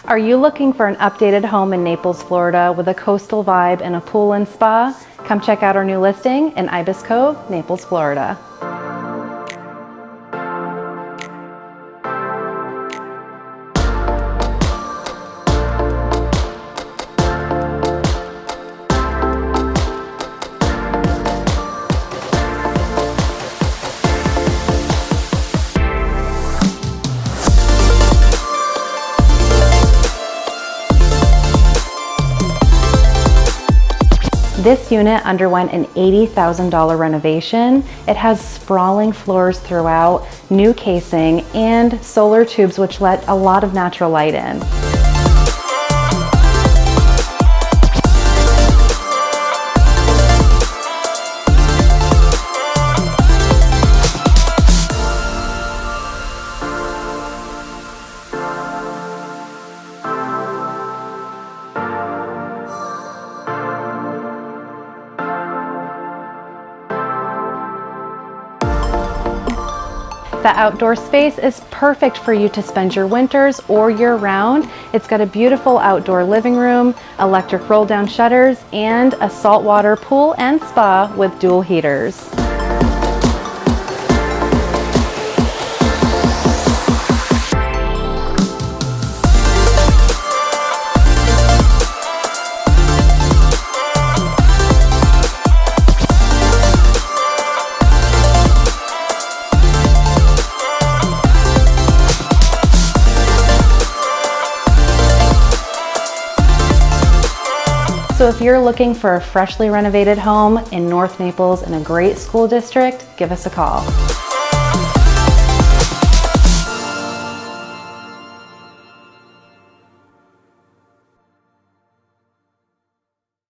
Are you looking for an updated home in Naples, Florida with a coastal vibe and a pool and spa? Come check out our new listing in Ibis Cove, Naples, Florida. This unit underwent an $80,000 renovation. It has sprawling floors throughout, new casing, and solar tubes which let a lot of natural light in. The outdoor space is perfect for you to spend your winters or year-round. It's got a beautiful outdoor living room, electric roll-down shutters, and a saltwater pool and spa with dual heaters. So if you're looking for a freshly renovated home in North Naples in a great school district, give us a call.